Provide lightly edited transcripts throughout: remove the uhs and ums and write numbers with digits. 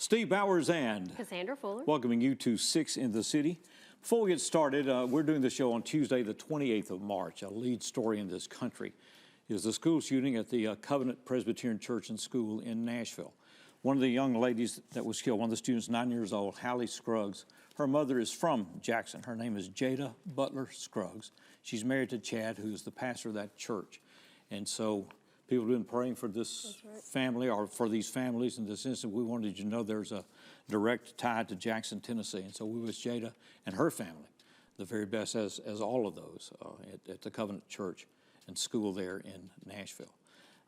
Steve Bowers and Cassandra Fuller. Welcoming you to 6 in the City. Before we get started, we're doing the show on Tuesday, the 28th of March. A lead story in this country is the school shooting at the Covenant Presbyterian Church and School in Nashville. One of the young ladies that was killed, one of the students, 9 years old, Hallie Scruggs, her mother is from Jackson. Her name is Jada Butler Scruggs. She's married to Chad, who is the pastor of that church. And so people have been praying for this family, or for these families in this instance. We wanted you to know there's a direct tie to Jackson, Tennessee. And so we wish Jada and her family the very best, as all of those at the Covenant Church and School there in Nashville.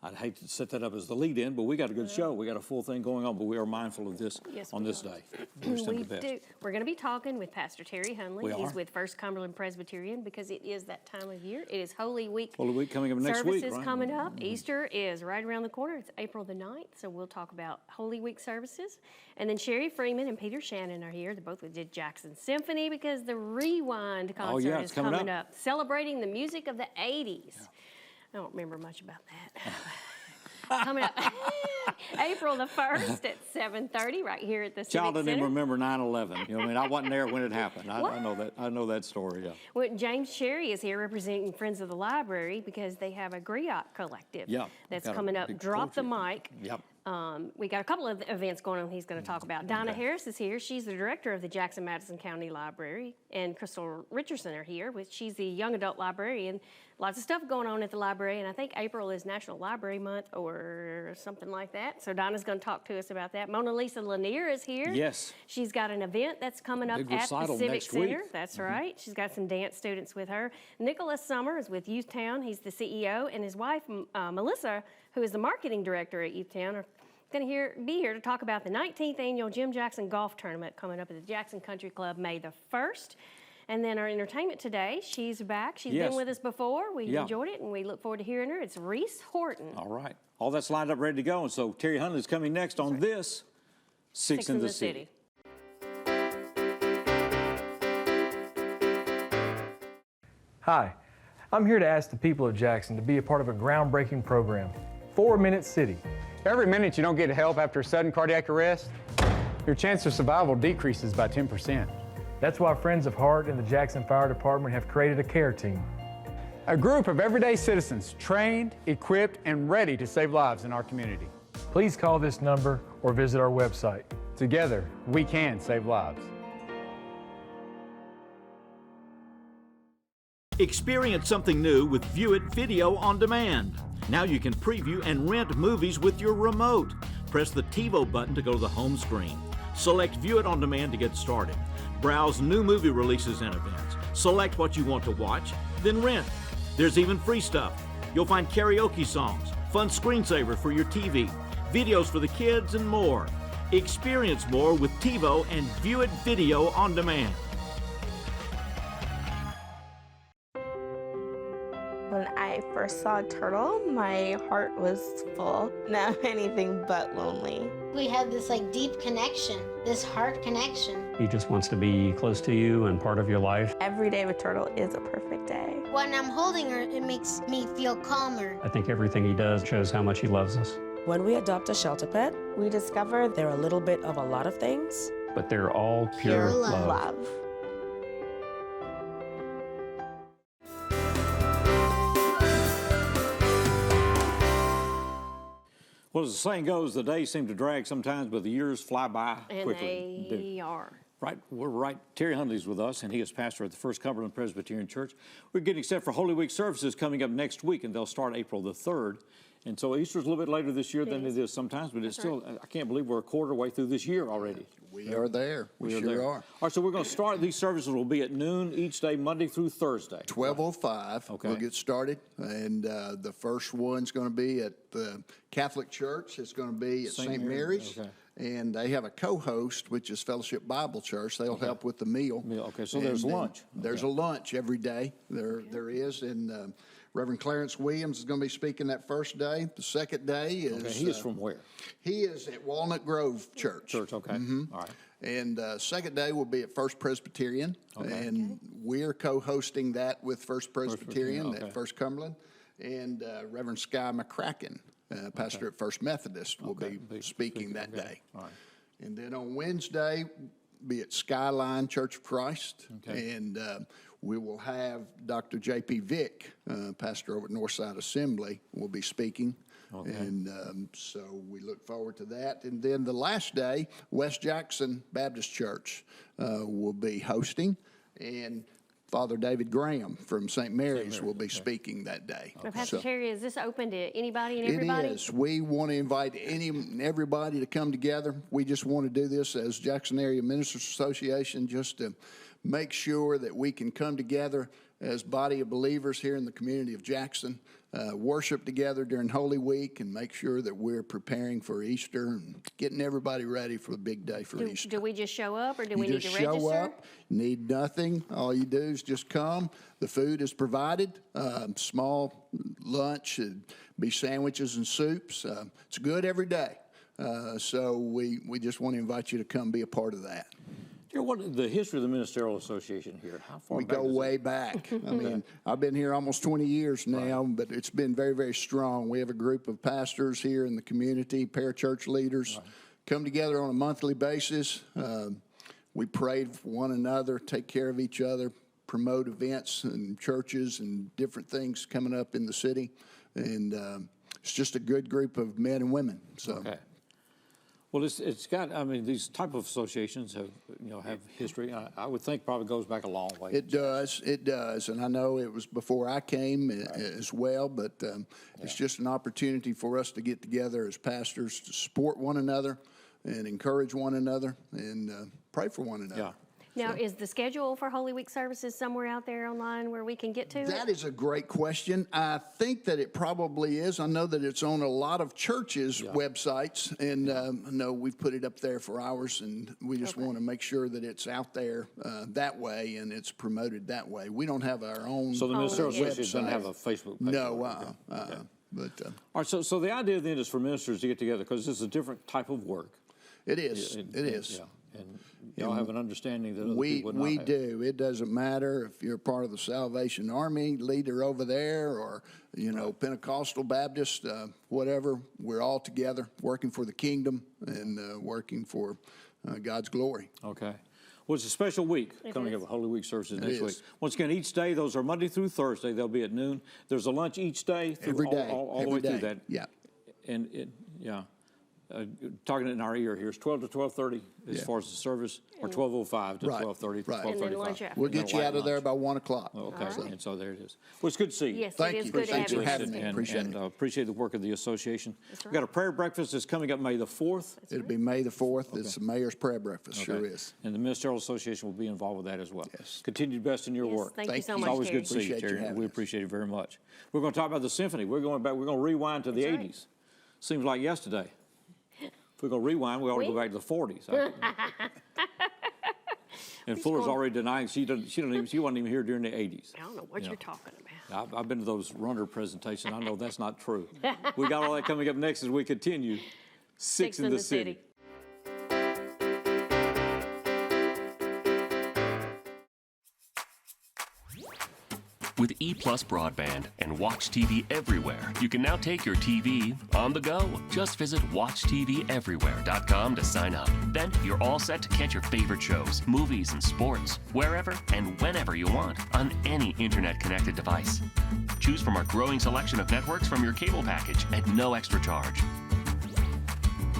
I'd hate to set that up as the lead-in, but we got a good show. We got a full thing going on, but we are mindful of this on this day. We do. We're going to be talking with Pastor Terry Hunley. He's with First Cumberland Presbyterian because it is that time of year. It is Holy Week. Holy Week coming up next week, right? Services coming up. Easter is right around the corner. It's April the 9th, so we'll talk about Holy Week services. And then Sherry Freeman and Peter Shannon are here. They're both with the Jackson Symphony because the Rewind concert is coming up. Celebrating the music of the 80s. Yeah. I don't remember much about that. Coming up April the 1st at 7:30 right here at the Civic Child doesn't Center. even remember 9/11. You know, I mean, I wasn't there when it happened. I know that. I know that story. Yeah. Well, James Cherry is here representing Friends of the Library because they have a griot collective that's coming up. Drop the mic. Yep. We got a couple of events going on he's going to talk about. Donna Harris is here. She's the director of the Jackson-Madison County Library. And Crystal Richardson are here. She's the young adult librarian. Lots of stuff going on at the library. And I think April is National Library Month or something like that. So Donna's going to talk to us about that. Mona Lisa Lanier is here. Yes. She's got an event that's coming up at the Civic Center. That's right. She's got some dance students with her. Nicholas Summers with Youth Town. He's the CEO. And his wife, Melissa, who is the marketing director at Youth Town, are going to be here to talk about the 19th annual Jim Jackson Golf Tournament coming up at the Jackson Country Club May the 1st. And then our entertainment today, she's back. She's been with us before. We enjoyed it, and we look forward to hearing her. It's Reese Horton. All right. All that's lined up, ready to go. And so Terry Hunley is coming next on this 6 in the City. Hi, I'm here to ask the people of Jackson to be a part of a groundbreaking program, 4-Minute City. Every minute you don't get help after a sudden cardiac arrest, your chance of survival decreases by 10%. That's why Friends of Heart and the Jackson Fire Department have created a care team. A group of everyday citizens trained, equipped, and ready to save lives in our community. Please call this number or visit our website. Together, we can save lives. Experience something new with View It Video on Demand. Now you can preview and rent movies with your remote. Press the TiVo button to go to the home screen. Select View It on Demand to get started. Browse new movie releases and events. Select what you want to watch, then rent. There's even free stuff. You'll find karaoke songs, fun screensavers for your TV, videos for the kids, and more. Experience more with TiVo and View It Video on Demand. When I first saw Turtle, my heart was full. Now anything but lonely. We have this deep connection, this heart connection. He just wants to be close to you and part of your life. Every day with Turtle is a perfect day. When I'm holding her, it makes me feel calmer. I think everything he does shows how much he loves us. When we adopt a shelter pet, we discover they're a little bit of a lot of things. But they're all pure love. Well, as the saying goes, the days seem to drag sometimes, but the years fly by quickly. And they are. Right, we're right. Terry Hunley's with us, and he is pastor at the First Cumberland Presbyterian Church. We're getting set for Holy Week services coming up next week, and they'll start April the 3rd. And so Easter's a little bit later this year than it is sometimes, but it's still, I can't believe we're a quarter way through this year already. We are there. We sure are. All right, so we're going to start. These services will be at noon each day, Monday through Thursday. 12:05. Okay. We'll get started. And the first one's going to be at the Catholic Church. It's going to be at St. Mary's. Okay. And they have a co-host, which is Fellowship Bible Church. They'll help with the meal. Okay, so there's lunch. There's a lunch every day. There is. And Reverend Clarence Williams is going to be speaking that first day. The second day is... Okay, he is from where? He is at Walnut Grove Church. Okay. Mm-hmm. All right. And second day will be at First Presbyterian. Okay. And we're co-hosting that with First Presbyterian at First Cumberland. And Reverend Sky McCracken, pastor at First Methodist, will be speaking that day. All right. And then on Wednesday, be at Skyline Church of Christ. Okay. And we will have Dr. J.P. Vick, pastor over at Northside Assembly, will be speaking. Okay. And so we look forward to that. And then the last day, West Jackson Baptist Church will be hosting. And Father David Graham from St. Mary's will be speaking that day. Now, Pastor Terry, is this open to anybody and everybody? It is. We want to invite everybody to come together. We just want to do this as Jackson Area Ministers Association just to make sure that we can come together as body of believers here in the community of Jackson, worship together during Holy Week, and make sure that we're preparing for Easter and getting everybody ready for the big day for Easter. Do we just show up, or do we You need to just register? show up, need nothing. All you do is just come. The food is provided, small lunch, it'd be sandwiches and soups. It's good every day. So we just want to invite you to come be a part of that. What the history of the Ministerial Association here? How far We back go is it? way back. I mean, I've been here almost 20 years now, but it's been very, very strong. We have a group of pastors here in the community, parachurch leaders, come together on a monthly basis. We pray for one another, take care of each other, promote events and churches and different things coming up in the city. And it's just a good group of men and women. So. Okay. Well, it's got, I mean, these type of associations have, have history. I would think probably goes back a long way. It does. And I know it was before I came as well, but it's just an opportunity for us to get together as pastors to support one another and encourage one another and pray for one another. Yeah. Now, is the schedule for Holy Week services somewhere out there online where we can get to it? That is a great question. I think that it probably is. I know that it's on a lot of churches' websites, and I know we've put it up there for ours, and we just want to make sure that it's out there that way and it's promoted that way. We don't have our own. So the Ministerial Association doesn't have a Facebook page? No, but all right, so the idea then is for ministers to get together because it's a different type of work. It is. It is. Yeah. And y'all have an understanding that other people would not we have. do. It doesn't matter if you're part of the Salvation Army, leader over there, or Pentecostal Baptist, whatever. We're all together working for the kingdom and working for God's glory. Okay. Well, it's a special week coming up with Holy Week services next week. Once again, each day, those are Monday through Thursday. They'll be at noon. There's a lunch each day. Every day. All the way through that. Yeah. And talking in our ear here, it's 12 to 12:30 as far as the service, or 12:05 to 12:30 to 12:35. And then lunch after. We'll get you out of there by 1 o'clock. Okay, and so there it is. Well, it's good to see you. Yes, Thank it is you. good to Thanks have for you. having me. Appreciate it. Appreciate the work of the association. That's We've got a prayer breakfast that's coming up May the 4th. It'll be May the 4th. It's the Mayor's Prayer Breakfast. Sure is. And the Ministerial Association will be involved with that as well. Yes. Continued best in your Yes, work. thank you so you. much, It's always Terry. good to see you, Appreciate you Terry. having We us. appreciate it very much. We're going to talk about the symphony. We're going back. We're going to rewind to the That's right. 80s. Seems like yesterday. If we're going to rewind, we ought to go back to the 40s. And Fuller's already denying she wasn't even here during the 80s. I don't know what you're talking about. I've been to those runner presentations. I know that's not true. We got all that coming up next as we continue. Six in the City. With EPlus broadband and Watch TV everywhere, you can now take your TV on the go. Just visit WatchTVEverywhere.com to sign up. Then you're all set to catch your favorite shows, movies, and sports wherever and whenever you want on any internet-connected device. Choose from our growing selection of networks from your cable package at no extra charge.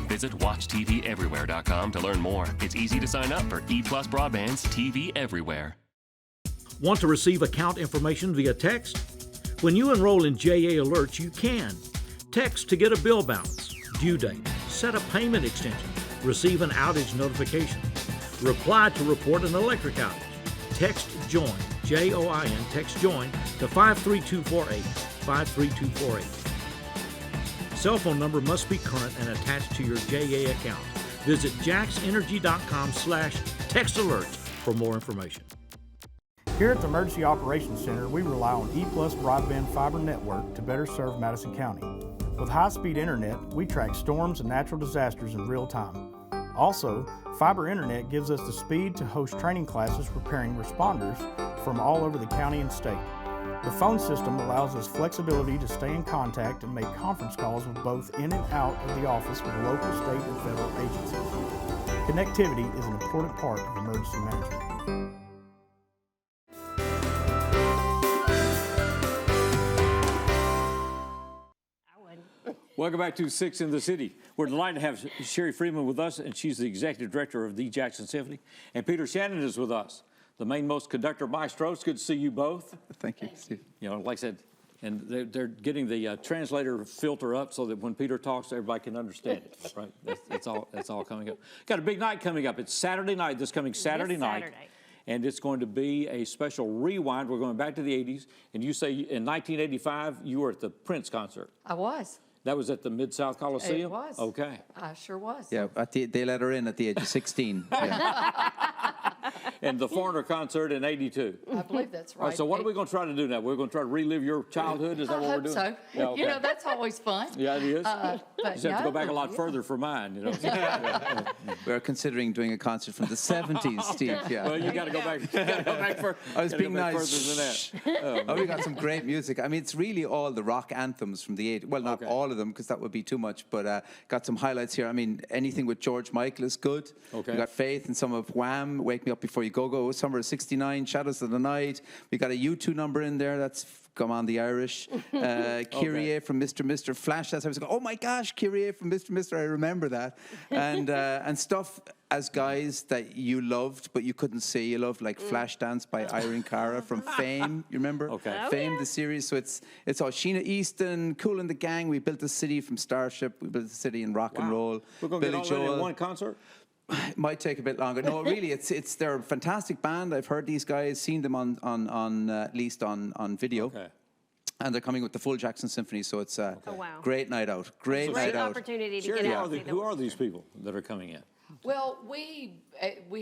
Visit WatchTVEverywhere.com to learn more. It's easy to sign up for EPlus Broadband's TV Everywhere. Want to receive account information via text? When you enroll in JA Alerts, you can. Text to get a bill balance, due date, set a payment extension, receive an outage notification. Reply to report an electric outage. Text JOIN, J-O-I-N, text JOIN to 53248, 53248. Cell phone number must be current and attached to your JA account. Visit jaxenergy.com/textalerts for more information. Here at the Emergency Operations Center, we rely on EPlus Broadband Fiber Network to better serve Madison County. With high-speed internet, we track storms and natural disasters in real time. Also, fiber internet gives us the speed to host training classes preparing responders from all over the county and state. The phone system allows us flexibility to stay in contact and make conference calls with both in and out of the office with local, state, and federal agencies. Connectivity is an important part of emergency management. Welcome back to 6 in the City. We're delighted to have Sherry Freeman with us, and she's the executive director of the Jackson Symphony. And Peter Shannon is with us, the mainmost conductor maestro. It's good to see you both. Thank you, Steve. You know, like I said, and they're getting the translator filter up so that when Peter talks, everybody can understand it. Right? That's all coming up. Got a big night coming up. It's Saturday night. This coming Saturday night. And it's going to be a special rewind. We're going back to the 80s. And you say in 1985 you were at the Prince concert. I was. That was at the Mid-South Coliseum? It was. Okay. I sure was. Yeah, they let her in at the age of 16. Yeah. And the Foreigner concert in 82. I believe that's right. So what are we going to try to do now? We're going to try to relive your childhood? Is that what we're doing? I hope so. Yeah, okay. You know, that's always fun. Yeah, it is. But you just have to go back a lot further for mine, you know. We're considering doing a concert from the 70s, Steve. Yeah. Well, you got to go back. You got to go back further. I was being nice. Further than that. Oh, we got some great music. I mean, it's really all the rock anthems from the 80s. Well, not all of them, because that would be too much, but got some highlights here. I mean, anything with George Michael is good. Okay. We got Faith and some of Wham, Wake Me Up Before You Go, Summer of 69, Shadows of the Night. We got a U2 number in there. That's Come On the Irish. Kyrie from Mr. Flash. That's how I was going, oh my gosh, Kyrie from Mr. I remember that. And stuff as guys that you loved, but you couldn't say you loved, like Flashdance by Irene Cara from Fame. You remember? Okay. Fame, the series. So it's all Sheena Easton, Kool and the Gang. We built a city from Starship. We built a city in rock and roll. We're going to get all that in one concert? It might take a bit longer. No, really, they're a fantastic band. I've heard these guys, seen them on at least on video. Okay. And they're coming with the full Jackson Symphony, so it's a great night out. Great night out. Opportunity to Sherry, get out. who are these people that are coming in? Well, we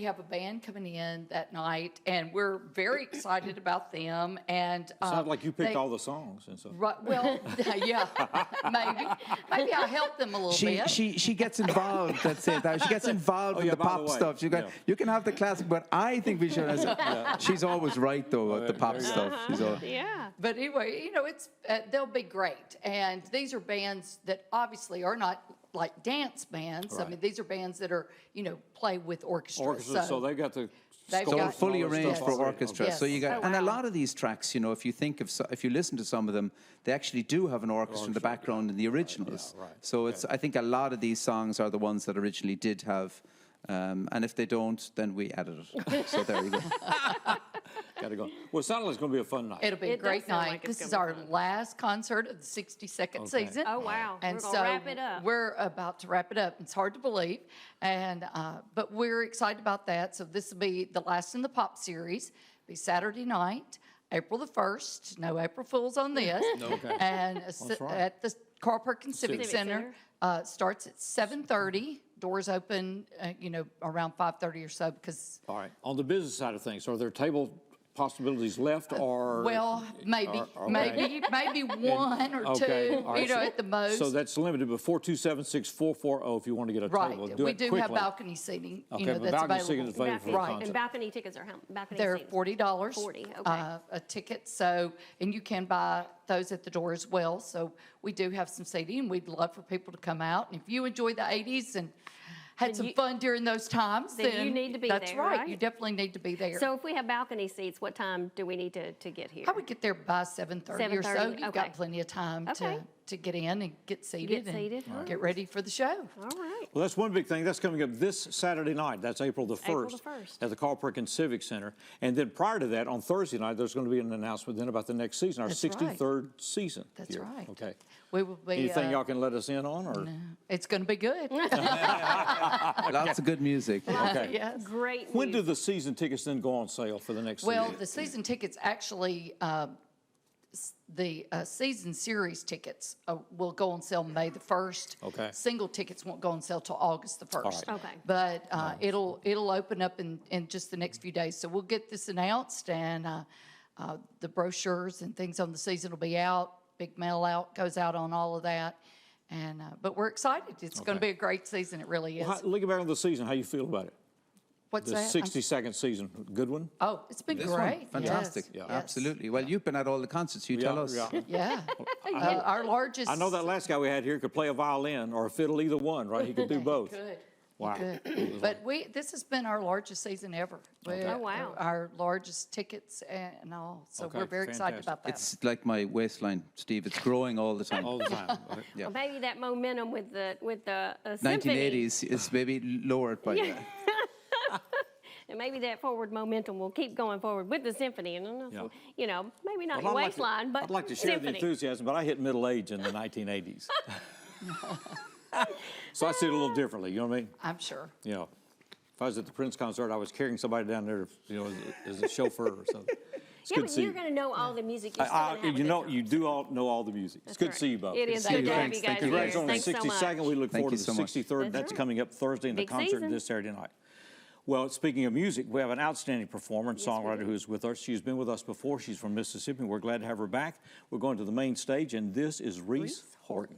have a band coming in that night, and we're very excited about them. And sounds like you picked all the songs and so. Right. Well, yeah, maybe I helped them a little bit. She gets involved. That's it. She gets involved in the pop stuff. You can have the classic, but I think we should. She's always right though with the pop stuff. Yeah. But anyway, you know, it's they'll be great, and these are bands that obviously are not like dance bands. Right. I mean, these are bands that are, you know, play with orchestra. So they've got the so fully arranged for orchestra. Yes. So you got, and a lot of these tracks, you know, if you listen to some of them, they actually do have an orchestra in the background in the originals. Right. So I think a lot of these songs are the ones that originally did have. And if they don't, then we added it. So there you go. Got to go. Well, it sounds like it's going to be a fun night. It'll be a great night. This is our last concert of the 62nd season. Oh, wow. And we're going to wrap it up. We're about to wrap it up. It's hard to believe. And but we're excited about that. So this will be the last in the pop series. It'll be Saturday night, April the 1st. No April Fools on this. Okay. And at the Carl Perkins Civic Center. Starts at 7:30. Doors open, you know, around 5:30 or so because. All right. On the business side of things, are there table possibilities left, or? Well, maybe one or two, right. you know, at the most. So that's limited, but 427-6440 if you want to get a table. Right. We do have balcony seating, you know, that's balcony seating is available for the right. And balcony tickets are how? Balcony They're seats? $40. 40, okay. A ticket. So, and you can buy those at the door as well. So we do have some seating. We'd love for people to come out. And if you enjoy the 80s and had some fun during those times, then you need to be that's there, right. right? You definitely need to be there. So if we have balcony seats, what time do we need to get here? I would get there by 7:30 or so. 7:30, You've got plenty of time to get in and get seated and get ready for the show. All right. Well, that's one big thing. That's coming up this Saturday night. That's April the 1st. April the 1st. At the Carl Perkins Civic Center. And then prior to that, on Thursday night, there's going to be an announcement then about the next season, our 63rd season. That's here. right. Okay. We will be. Anything y'all can let us in on? Or? No, it's going to be good. Lots of good music. Okay. Yes. Great. When do the season tickets then go on sale for the next season? Well, the season tickets actually, the season series tickets will go on sale May the 1st. Okay. Single tickets won't go on sale till August the 1st. All right. Okay. But it'll open up in just the next few days. So we'll get this announced, and the brochures and things on the season will be out. Big mail out goes out on all of that. And but we're excited. It's going to be a great season. It really is. Well, looking back on the season, how you feel about it? What's the that? 62nd season, good one? Oh, it's been great. Fantastic. Yes. Yeah. Absolutely. Well, you've been at all the concerts. You tell us. Yeah. Our largest. I know that last guy we had here could play a violin or a fiddle, either one, right? He could do both. Good. Wow. But this has been our largest season ever. Oh, wow. Our largest tickets and all. So we're very excited about that. It's like my waistline, Steve. It's growing all the time. All the time. Well, maybe that momentum with the symphony. 1980s is maybe lowered by that. And maybe that forward momentum will keep going forward with the symphony. And you know, maybe not your waistline, but I'd like to share symphony. the enthusiasm, but I hit middle age in the 1980s. So I see it a little differently, you know what I mean? I'm sure. You know, if I was at the Prince concert, I was carrying somebody down there, you know, as a chauffeur or something. It's Yeah, good but to see you're going to know all the music. You're still gonna have a you good know, time. you do all know all the music. It's good to see you both. It is Good to good to see you. have you guys here. Congrats on the Thanks so much. 62nd. We look forward to the so much. 63rd. That's coming up Thursday, and the Big concert season. this Saturday night. Well, speaking of music, we have an outstanding performer and songwriter who is with us. She's been with us before. She's from Mississippi. We're glad to have her back. We're going to the main stage, and this is Reese Horton.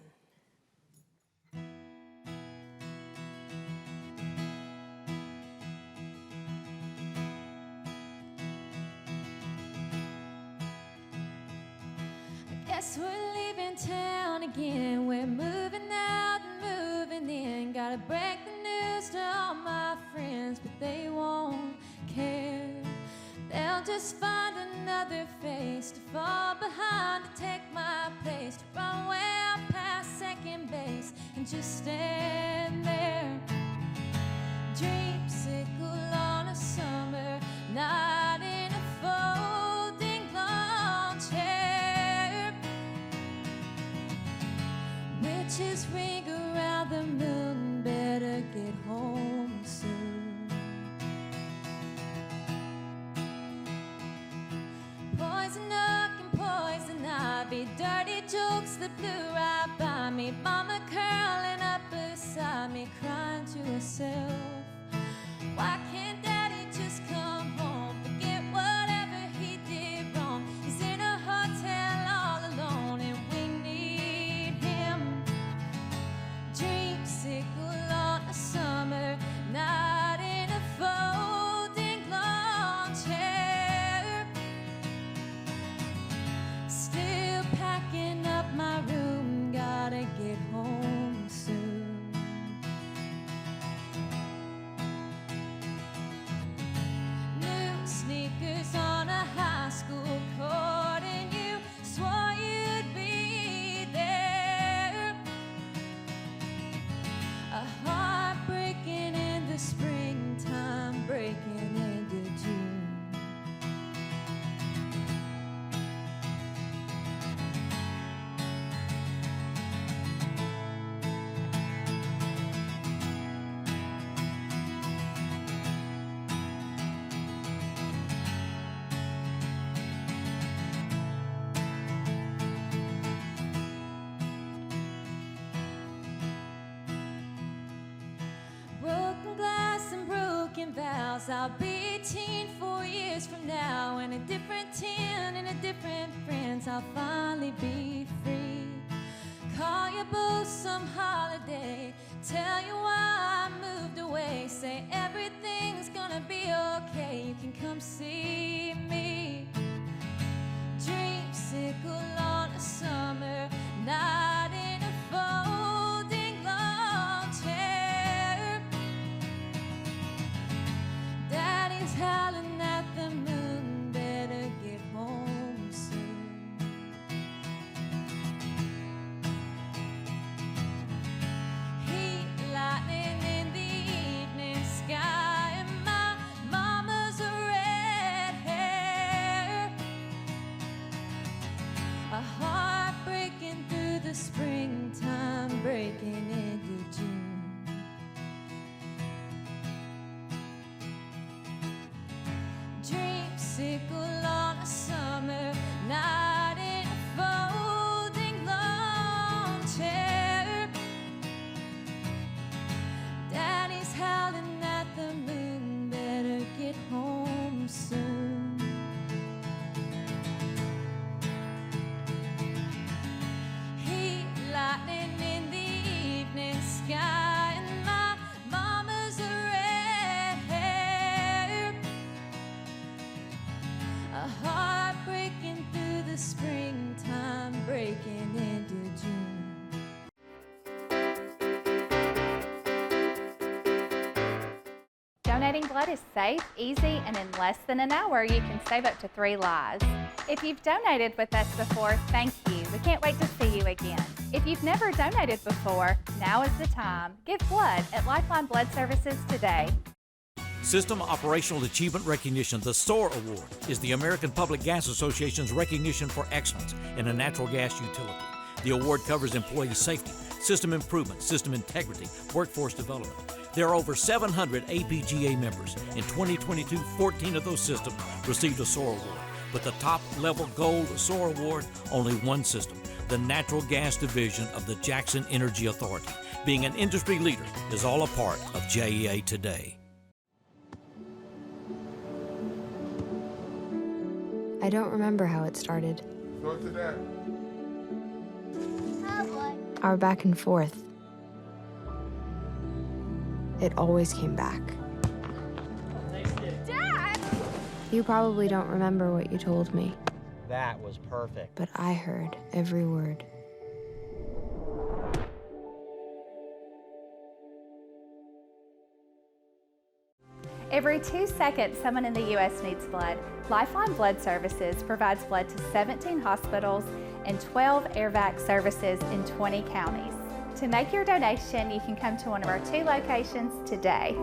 Guess we're leaving town again. We're moving out and moving in. Gotta break the news to all my friends, but they won't care. They'll just find another face to fall behind, to take my place, to run way out past second base and just stand there. Dreamsicle on a summer night in a folding lawn chair. Witches ring around the moon, better get home soon. Poison oak and poison ivy, dirty jokes that blew right by me. Mama curling up beside me, crying to herself. Why can't Daddy just come home, forget whatever he did wrong? He's in a hotel all alone and we need him. Dreamsicle on a summer night in a folding lawn chair. Still packing up my room, gotta get home soon. New sneakers on a high school court, and you swore you'd be there. A heart breaking in the springtime, breaking into June. Broken glass and broken vows. I'll be 18 4 years from now, and a different 10 and a different friends. I'll finally be free. Call you both some holiday, tell you why I moved away. Say everything's gonna be okay, you can come see me. Dreamsicle on a summer night in a folding lawn chair. Daddy's howling at the moon, better get home soon. Heat lightning in the evening sky, and my mama's red hair. A heart breaking through the springtime, breaking into June. Dreamsicle on a summer night in a folding lawn chair. Daddy's howling at the moon, better get home soon. Heat lightning in the evening Donating blood is safe, easy, and in less than an hour, you can save up to 3 lives. If you've donated with us before, thank you. We can't wait to see you again. If you've never donated before, now is the time. Give blood at Lifeline Blood Services today. System Operational Achievement Recognition, the SOAR Award, is the American Public Gas Association's recognition for excellence in a natural gas utility. The award covers employee safety, system improvement, system integrity, workforce development. There are over 700 APGA members. In 2022, 14 of those systems received a SOAR Award. But the top-level gold SOAR Award, only one system, the Natural Gas Division of the Jackson Energy Authority. Being an industry leader is all a part of JEA today. I don't remember how it started. Go to that. Our back and forth. It always came back. Dad! You probably don't remember what you told me, That was perfect. but I heard every word. Every 2 seconds, someone in the U.S. needs blood. Lifeline Blood Services provides blood to 17 hospitals and 12 airvac services in 20 counties. To make your donation, you can come to one of our 2 locations today.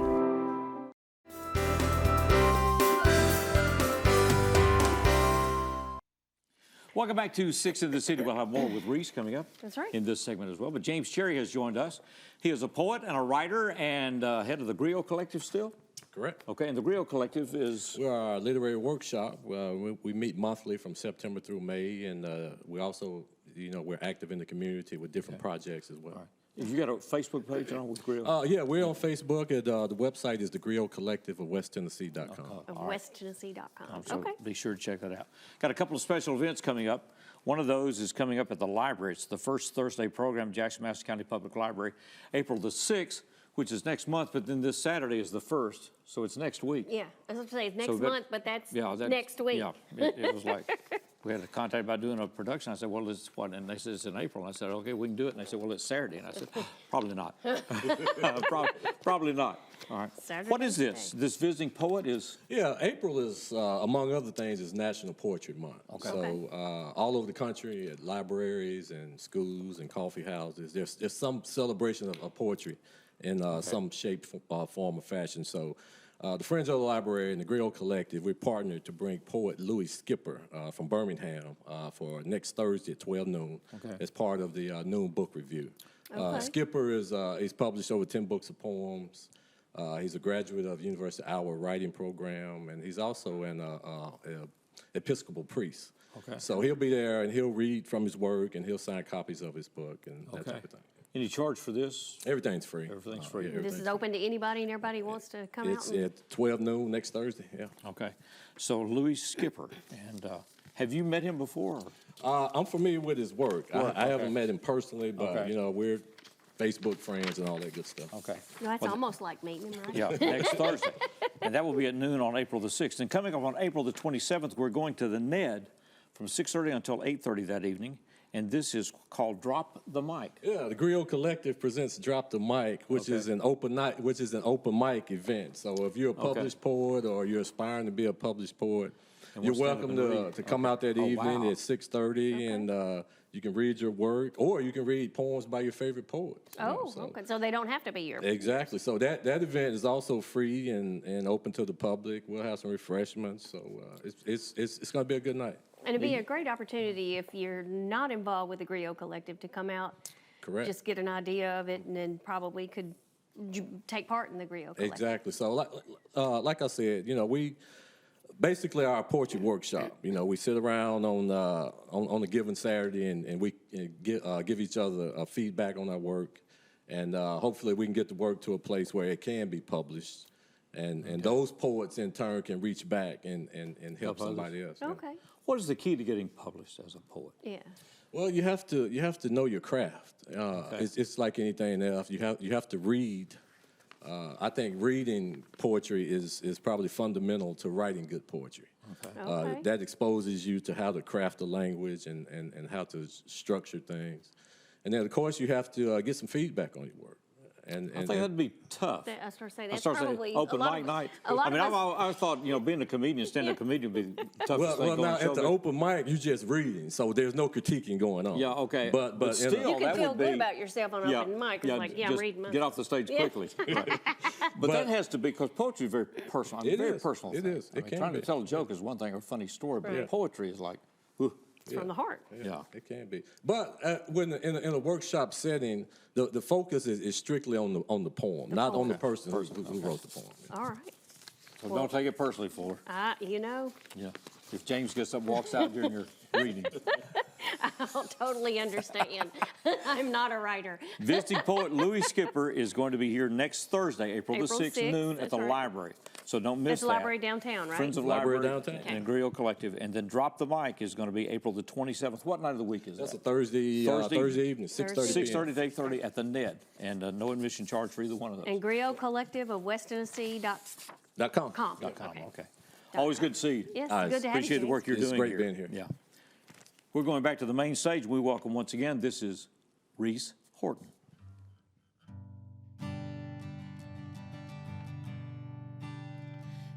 Welcome back to 6 in the City. We'll have more with Reese coming up. That's right. In this segment as well. But James Cherry has joined us. He is a poet and a writer and head of the Griot Collective still? Correct. Okay, and the Griot Collective is? We're our literary workshop. We meet monthly from September through May, and we also, we're active in the community with different projects as well. All right. Have you got a Facebook page on with Griot? Yeah, we're on Facebook. The website is the Griot Collective of WestTennessee.com. Of WestTennessee.com. So Okay. be sure to check that out. Got a couple of special events coming up. One of those is coming up at the library. It's the first Thursday program, Jackson-Madison County Public Library, April the 6th, which is next month, but then this Saturday is the 1st, so it's next week. Yeah, I was going to say it's next So month, but that's next week. Yeah, it was like, we had a contact about doing a production. I said, well, it's what? And they said, it's in April. And I said, okay, we can do it. And they said, well, it's Saturday. And I said, probably not. Probably not. All right. Saturday, what is this? This visiting poet is? Yeah, April is, among other things, is National Poetry Month. Okay. So all over the country, at libraries and schools and coffee houses, there's some celebration of poetry in some shape, form, or fashion. So the Friends of the Library and the Griot Collective, we partnered to bring poet Louis Skipper from Birmingham for next Thursday at 12 noon as part of the noon book review. Skipper is he's published over 10 books of poems. He's a graduate of University of Iowa writing program, and he's also an Episcopal priest. Okay. So he'll be there, and he'll read from his work, and he'll sign copies of his book and that type of thing. Any charge for this? Everything's free. Everything's free. Yeah, This is open to anybody and everybody wants to come out? It's at 12 noon next Thursday, yeah. Okay. So Louis Skipper, and have you met him before? I'm familiar with his work. I haven't met him personally, but, we're Facebook friends and all that good stuff. Okay. No, that's almost like meeting him, right? Yeah, next Thursday. And that will be at noon on April the 6th. And coming up on April the 27th, we're going to the NED from 6:30 until 8:30 that evening. And this is called Drop the Mic. Yeah, the Griot Collective presents Drop the Mic, which is an open night, which is an open mic event. So if you're a published poet or you're aspiring to be a published poet, you're welcome to come out that evening at 6:30, and you can read your work, or you can read poems by your favorite poets. Okay. So they don't have to be your. Exactly. So that event is also free and open to the public. We'll have some refreshments. So it's going to be a good night. And it'd be a great opportunity if you're not involved with the Griot Collective to come out, just get an idea of it, and then probably could take part in the Griot Collective. Exactly. So like I said, we basically our poetry workshop. We sit around on a given Saturday and we give each other feedback on our work, and hopefully we can get the work to a place where it can be published. And those poets in turn can reach back and help somebody else. Okay. What is the key to getting published as a poet? Yeah. Well, you have to know your craft. It's like anything else. You have to read. I think reading poetry is probably fundamental to writing good poetry. Okay. That exposes you to how to craft a language and how to structure things. And then, of course, you have to get some feedback on your work. And I think that'd be tough. I started saying I that's started saying probably open a lot mic of, night. a lot I mean, of us, I always thought, being a comedian, stand-up comedian would be the toughest thing well, going now show at the business. open mic, you just reading, so there's no critiquing going on. Yeah, okay. But still, you can that feel would good be, about yourself on open mic. It's like, I'm just reading my... get off the stage quickly. Right. But that has to be, because poetry is very personal. I mean, very personal It thing. is. I mean, Can trying be. to tell a joke is one thing, or a funny story, but poetry is like, whew. It's from the heart. Yeah, it can be. But when in a workshop setting, the focus is strictly on the poem, not on the person who wrote the poem. All right. So don't take it personally, Fuller. Yeah. If James gets up and walks out during your reading. I'll totally understand. I'm not a writer. Visiting poet Louis Skipper is going to be here next Thursday, April the 6th, noon at the library. So don't miss that. At the library downtown, right? Friends of the Library downtown. And Griot Collective. And then Drop the Mic is going to be April the 27th. What night of the week is that? That's a Thursday evening, 6:30 6:30 to 8:30 at the Net. And no admission charge for either one of those. And Griot Collective of West Tennessee .com. Okay. Always good to see you. Yes, good to have you. Appreciate the work you're doing here. It's great being here. Yeah. We're going back to the main stage. We welcome once again, this is Reese Horton.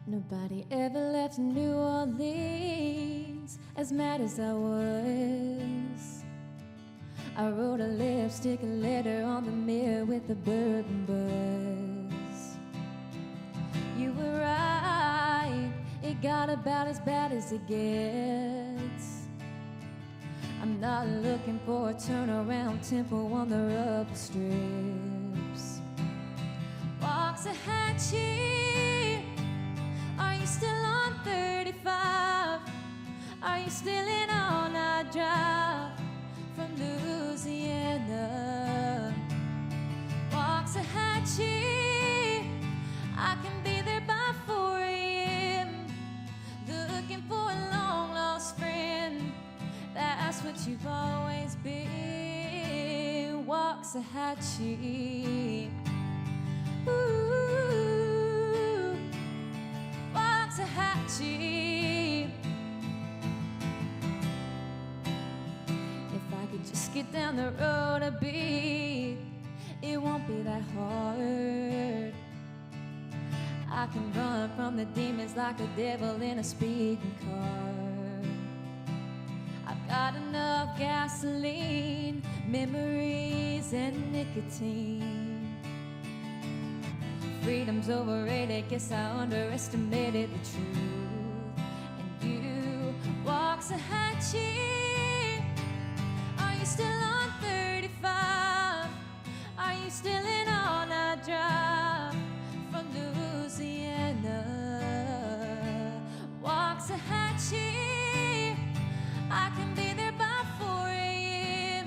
Nobody ever left New Orleans as mad as I was. I wrote a lipstick letter on the mirror with the bourbon buzz. You were right, it got about as bad as it gets. I'm not looking for a turnaround tempo on the rubber strips. Waxahachie, are you still on 35? Are you still in all-night drive from Louisiana? Waxahachie, I can be there by 4 a.m. looking for a long-lost friend. That's what you've always been, Waxahachie. Ooh, Waxahachie. If I could just get down the road a bit, it won't be that hard. I can run from the demons like a devil in a speeding car. I've got enough gasoline, memories, and nicotine. Freedom's overrated, guess I underestimated the truth. And you, Waxahachie, are you still on 35? Are you still in all-night drive from Louisiana? Waxahachie, I can be there by 4 a.m.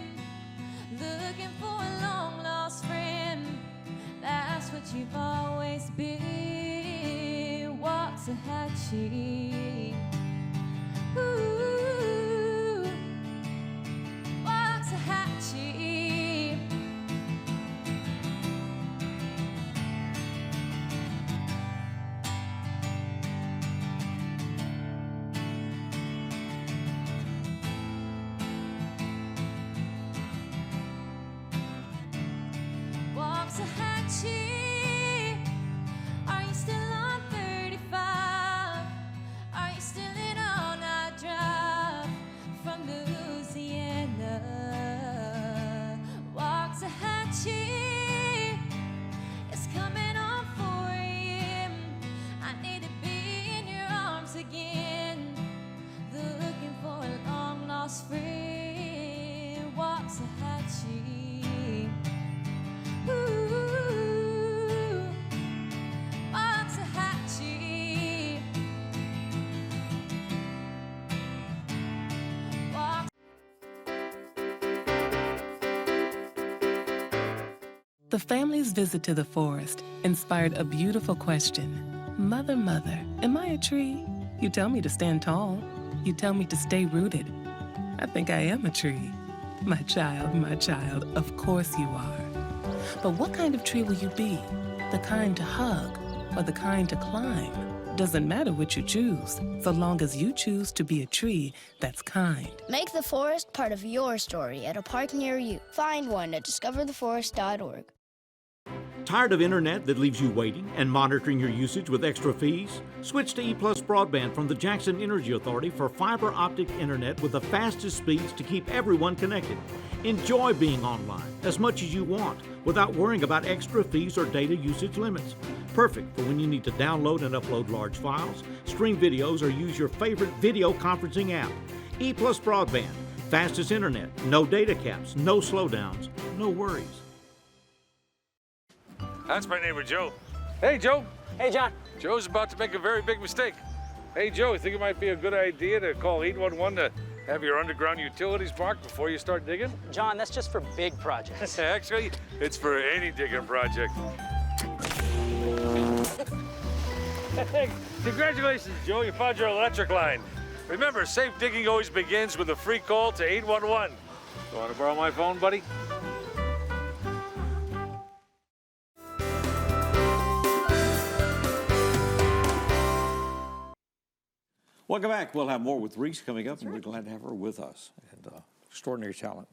looking for a long-lost friend. That's what you've always been, Waxahachie. Ooh, Waxahachie. Waxahachie, are you still on 35? Are you still in all-night drive from Louisiana? Waxahachie, it's coming on 4 a.m. I need to be in your arms again, looking for a long-lost friend, Waxahachie. Ooh, Waxahachie. The family's visit to the forest inspired a beautiful question. Mother, mother, am I a tree? You tell me to stand tall. You tell me to stay rooted. I think I am a tree. My child, of course you are. But what kind of tree will you be? The kind to hug or the kind to climb? Doesn't matter what you choose, so long as you choose to be a tree that's kind. Make the forest part of your story at a park near you. Find one at discovertheforest.org. Tired of internet that leaves you waiting and monitoring your usage with extra fees? Switch to EPlus Broadband from the Jackson Energy Authority for fiber optic internet with the fastest speeds to keep everyone connected. Enjoy being online as much as you want without worrying about extra fees or data usage limits. Perfect for when you need to download and upload large files, stream videos, or use your favorite video conferencing app. EPlus Broadband, fastest internet, no data caps, no slowdowns, no worries. That's my neighbor, Joe. Hey, Joe. Hey, John. Joe's about to make a very big mistake. Hey, Joe, you think it might be a good idea to call 811 to have your underground utilities marked before you start digging? John, that's just for big projects. Actually, it's for any digging project. Congratulations, Joe. You found your electric line. Remember, safe digging always begins with a free call to 811. You want to borrow my phone, buddy? Welcome back. We'll have more with Reese coming up, and we're glad to have her with us. And extraordinary talent.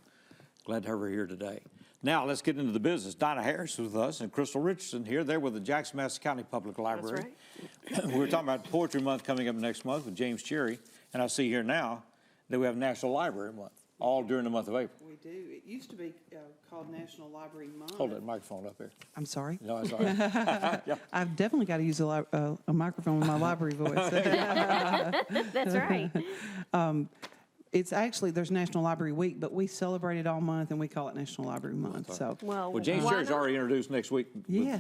Glad to have her here today. Now, let's get into the business. Donna Harris is with us, and Crystal Richardson here. They're with the Jackson-Madison County Public Library. That's right. We're talking about Poetry Month coming up next month with James Cherry. And I see here now that we have National Library Month, all during the month of April. We do. It used to be called National Library Month. Hold that microphone up there. I'm sorry. No, it's all right. Yeah. I've definitely got to use a microphone with my library voice. That's right. It's actually, there's National Library Week, but we celebrate it all month, and we call it National Library Month. So, well, James Cherry's already introduced next week,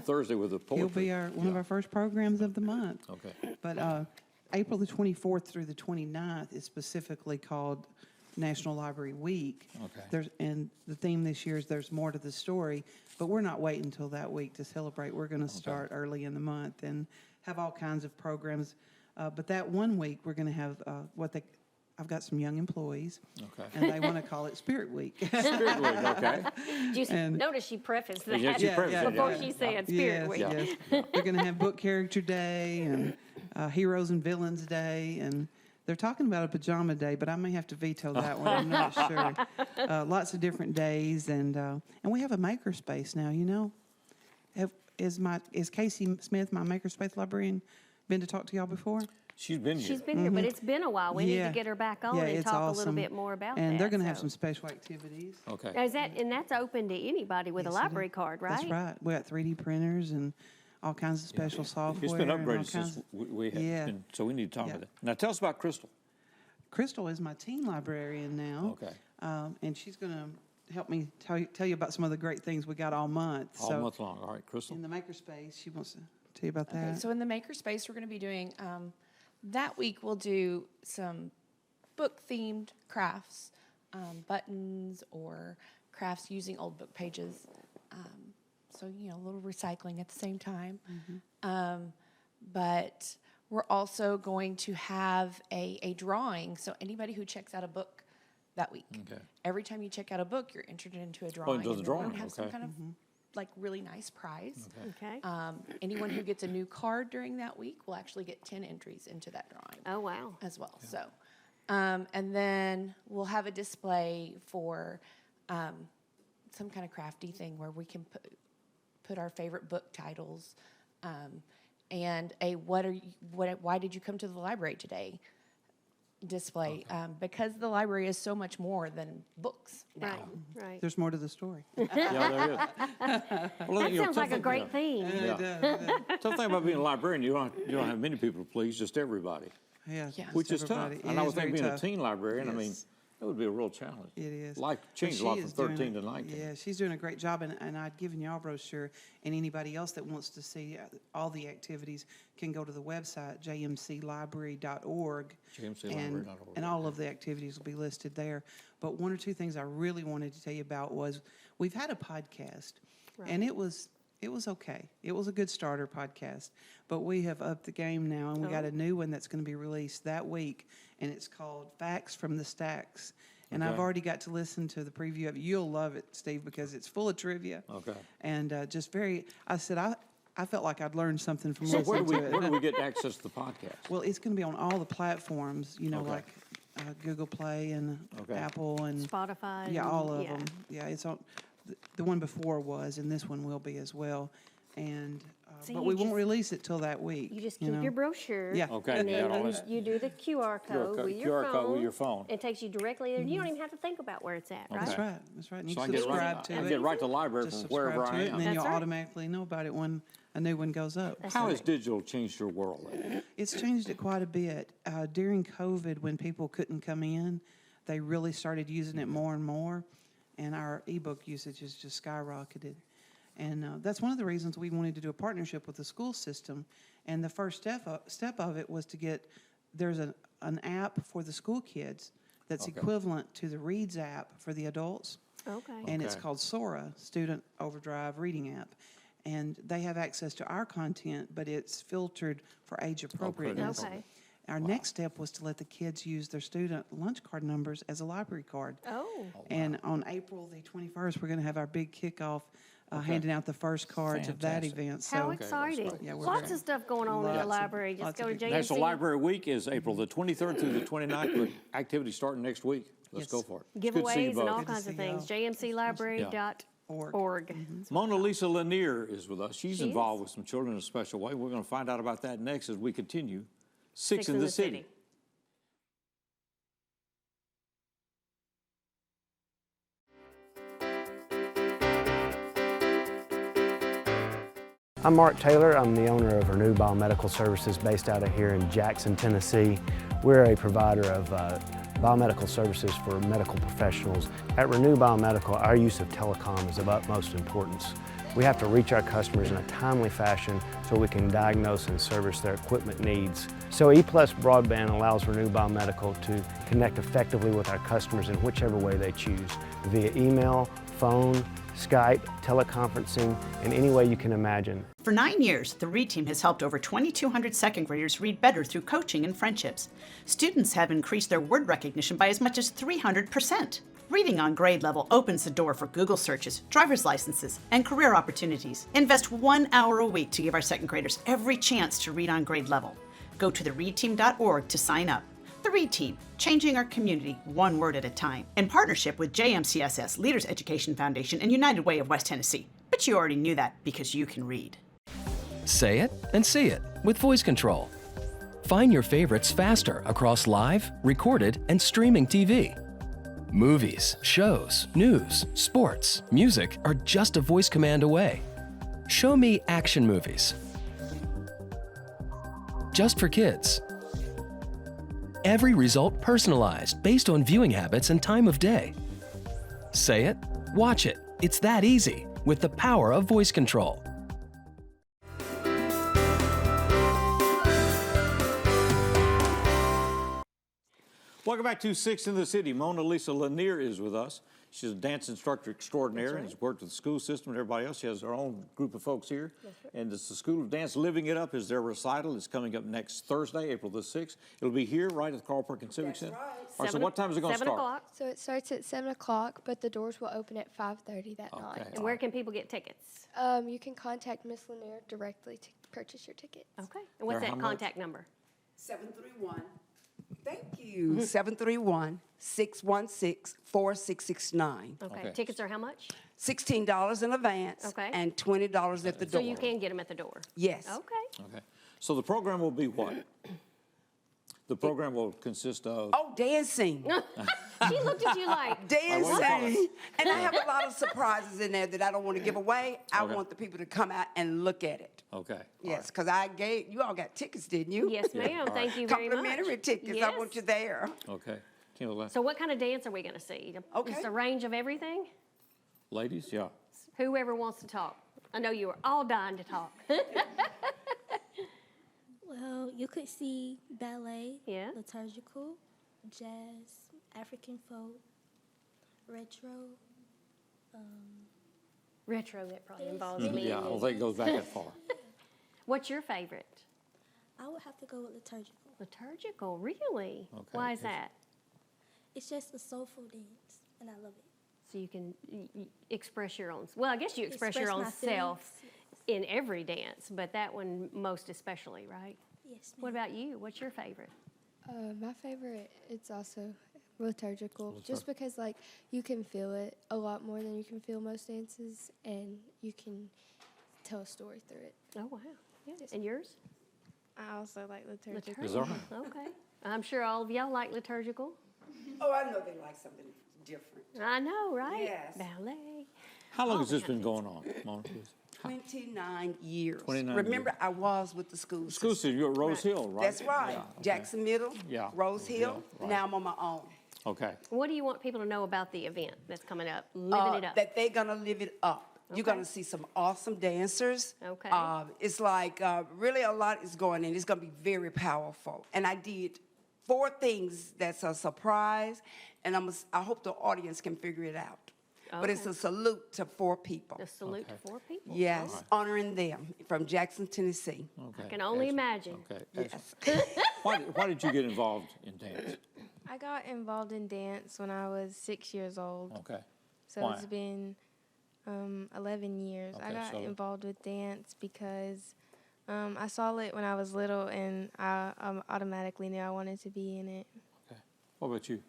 Thursday with the poetry. He'll be one of our first programs of the month. Okay. But April the 24th through the 29th is specifically called National Library Week. Okay. And the theme this year is There's More to the Story, but we're not waiting until that week to celebrate. We're going to start early in the month and have all kinds of programs. But that one week, we're going to have I've got some young employees, and they want to call it Spirit Week. Spirit Week, okay. Notice she prefaced that before she said Spirit Week. Yes. They're going to have Book Character Day and Heroes and Villains Day, and they're talking about a Pajama Day, but I may have to veto that one. I'm not sure. Lots of different days, and we have a makerspace now. You know, is Casey Smith, my makerspace librarian, been to talk to y'all before? She's been here. She's been here, but it's been a while. We need to get her back on and talk a little bit more about that. And they're going to have some special activities. Okay. Now, that's open to anybody with a library card, right? That's right. We got 3D printers and all kinds of special software. It's been upgraded since we have been, so we need to talk about it. Now, tell us about Crystal. Crystal is my teen librarian now. Okay. And she's going to help me tell you about some of the great things we got all month. All month long. All right, Crystal. In the makerspace, she wants to tell you about that. Okay, so in the makerspace, we're going to be doing, that week we'll do some book-themed crafts, buttons or crafts using old book pages. So, you know, a little recycling at the same time. But we're also going to have a drawing. So anybody who checks out a book that week, every time you check out a book, you're entered into a drawing. Oh, into the drawing. We're going to have some kind of like really nice prize. Okay. Anyone who gets a new card during that week will actually get 10 entries into that drawing. Oh, wow. As well. So, and then we'll have a display for some kind of crafty thing where we can put our favorite book titles and why did you come to the library today display, because the library is so much more than books now. Right. There's more to the story. Yeah, there is. Well, that sounds like a great theme. Tough thing about being a librarian, you don't have many people to please, just everybody. Yeah. Which is tough. And I would think being a teen librarian, I mean, that would be a real challenge. It is. Life changed a lot from 13 to 19. Yeah, she's doing a great job, and I'd given y'all a brochure, and anybody else that wants to see all the activities can go to the website, jmclibrary.org, and all of the activities will be listed there. But one or two things I really wanted to tell you about was we've had a podcast, and it was okay. It was a good starter podcast, but we have upped the game now, and we got a new one that's going to be released that week, and it's called Facts from the Stacks. And I've already got to listen to the preview of it. You'll love it, Steve, because it's full of trivia. Okay. And I said, I felt like I'd learned something from So listening to it. where do we get access to the podcast? Well, it's going to be on all the platforms, you know, like Google Play and Apple and Spotify. Yeah, all of them. Yeah, it's on. The one before was, and this one will be as well. and So but you we won't just- release it till that week. You just keep know? your brochure. Yeah. Okay, And you got all then that. you do the QR code with your QR phone. code with your phone. It takes you directly there. You don't even have to think about where it's at, right? That's right. That's right. And you So I can get subscribe right, to I it. get right to the library Just from wherever subscribe to I it, am. and then That's you'll right. automatically know about it when a new one goes up. How has digital changed your world? It's changed it quite a bit. During COVID, when people couldn't come in, they really started using it more and more, and our ebook usage has just skyrocketed. And that's one of the reasons we wanted to do a partnership with the school system. And the first step of it was to get, there's an app for the school kids that's equivalent to the Reads app for the adults. Okay. And it's called Sora, Student Overdrive Reading App. And they have access to our content, but it's filtered for age appropriateness. Okay. Our next step was to let the kids use their student lunch card numbers as a library card. Oh. And on April the 21st, we're going to have our big kickoff, handing out the first cards of that event. So How exciting. Yeah, we're Lots very- of stuff going on in the Lots of- library. Just lots go of to big- JMC. National Library Week is April the 23rd through the 29th, with activities starting next week. Let's go for it. It's good to see you Giveaways and both. all kinds of things. JMClibrary.org. Mona Lisa Lanier is with us. She's She involved with some children in a special way. We're going to find out about that next as we continue. Six in the City. I'm Mark Taylor. I'm the owner of Renew Biomedical Services based out of here in Jackson, Tennessee. We're a provider of biomedical services for medical professionals. At Renew Biomedical, our use of telecom is of utmost importance. We have to reach our customers in a timely fashion so we can diagnose and service their equipment needs. So EPlus Broadband allows Renew Biomedical to connect effectively with our customers in whichever way they choose, via email, phone, Skype, teleconferencing, and any way you can imagine. For 9 years, the READ team has helped over 2,200 second graders read better through coaching and friendships. Students have increased their word recognition by as much as 300%. Reading on grade level opens the door for Google searches, driver's licenses, and career opportunities. Invest 1 hour a week to give our second graders every chance to read on grade level. Go to thereadteam.org to sign up. The READ Team, changing our community one word at a time. In partnership with JMCSS, Leaders Education Foundation, and United Way of West Tennessee. But you already knew that because you can read. Say it and see it with voice control. Find your favorites faster across live, recorded, and streaming TV. Movies, shows, news, sports, music are just a voice command away. Show me action movies. Just for kids. Every result personalized based on viewing habits and time of day. Say it, watch it. It's that easy with the power of voice control. Welcome back to Six in the City. Mona Lisa Lanier is with us. She's a dance instructor extraordinaire and has worked with the school system and everybody else. She has her own group of folks here. And it's the School of Dance Living It Up is their recital. It's coming up next Thursday, April the 6th. It'll be here right at the Carl Perkins Civic Center. All right, so what time is it going to start? 7 o'clock. So it starts at 7 o'clock, but the doors will open at 5:30 that night. And where can people get tickets? You can contact Miss Lanier directly to purchase your tickets. Okay. And what's that contact number? 731. Thank you. 731-616-4669. Okay. Tickets are how much? $16 in advance and $20 at the door. So you can get them at the door? Yes. Okay. Okay. So the program will be what? The program will consist of... Oh, dancing. She looked at you like... Dancing. And I have a lot of surprises in there that I don't want to give away. I want the people to come out and look at it. Okay. Yes, because you all got tickets, didn't you? Yes, ma'am. Thank you very much. Complimentary tickets. Yes. I want you there. Okay. So what kind of dance are we going to see? Just a range of everything? Ladies, yeah. Whoever wants to talk. I know you are all dying to talk. Well, you could see ballet, yeah, liturgical, jazz, African folk, retro. Retro, that probably involves me. Yeah, I don't think it goes back that far. What's your favorite? I would have to go with liturgical. Liturgical, really? Okay. Why is that? It's just a soulful dance, and I love it. So you can express your own, well, I guess you express your own my self in every dance, but that one most especially, right? Yes, ma'am. What about you? What's your favorite? My favorite, it's also liturgical, just because like you can feel it a lot more than you can feel most dances, and you can tell a story through it. Oh, wow. Yeah. And yours? I also like liturgical. Is that right? Okay. I'm sure all of y'all like liturgical. Oh, I know they like something different. I know, right? Yes. Ballet. How long has this been going on, Mona? 29 years. 29 Remember, years. I was with the school School system, you're at Rose Hill, right? That's right. Yeah, okay. Jackson Middle, Yeah, Rose Hill. right. Now I'm on my own. Okay. What do you want people to know about the event that's coming up? Living it up. That they're going to live it up. You're going to see some awesome dancers. Okay. It's like really a lot is going in. It's going to be very powerful. And I did 4 things that's a surprise, and I hope the audience can figure it out. But it's a salute to 4 people. A salute to 4 people. Yes, honoring them from Jackson, Tennessee. Okay. I can only imagine. Okay. Yes. Why did you get involved in dance? I got involved in dance when I was 6 years old. Okay. So Why? it's been 11 years. I Okay, got so- involved with dance because I saw it when I was little, and I automatically knew I wanted to be in it. Okay. What about you?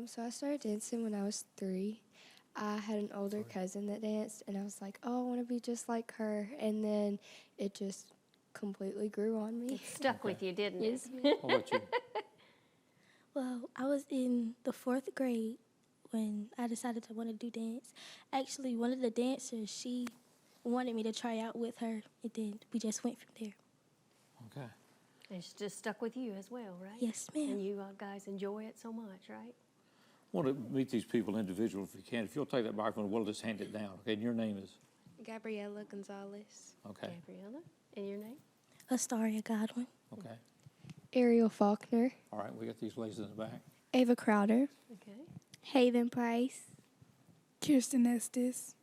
So I started dancing when I was 3. I had an older cousin that danced, and I was like, oh, I want to be just like her. And then it just completely grew on me. It stuck with you, didn't it? What about you? Well, I was in the 4th grade when I decided I want to do dance. Actually, one of the dancers, she wanted me to try out with her, and then we just went from there. Okay. And it's just stuck with you as well, right? Yes, ma'am. And you guys enjoy it so much, right? I want to meet these people individually if you can. If you'll take that microphone, we'll just hand it down. Okay, and your name is? Gabriella Gonzalez. Okay. Gabriella. And your name? Astaria Godwin. Okay. Ariel Faulkner. All right, we got these ladies in the back. Ava Crowder. Okay. Haven Price. Kirsten Estes.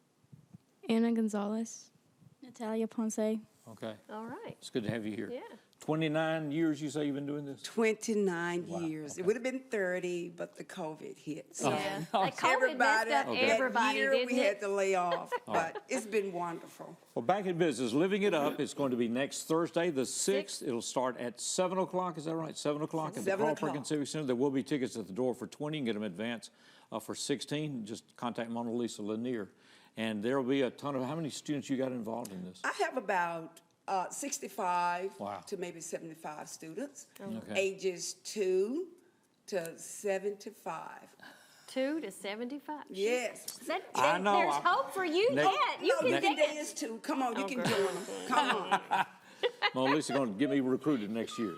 Anna Gonzalez. Natalia Ponce. Okay. All right. It's good to have you here. Yeah. 29 years you say you've been doing this? 29 years. Okay. It would have been 30, but the COVID hit. So Yeah. Like COVID messed up everybody, that year didn't we it? had to lay off, but it's been wonderful. Well, back in business, Living It Up. It's going to be next Thursday, the 6th. It'll start at 7 o'clock. Is that right? 7 o'clock at the 7 Carl o'clock. Perkins Civic Center. There will be tickets at the door for 20. You can get them in advance for 16. Just contact Mona Lisa Lanier. And there will be a ton of, how many students you got involved in this? I have about 65 Wow. to maybe 75 students, Okay. ages 2 to 75. 2 to 75. Yes. I know. There's hope for you Next- yet. You No, can you can dance. dance too. Come on, you Oh, can girl. join them. Come on. Mona Lisa going to get me recruited next year.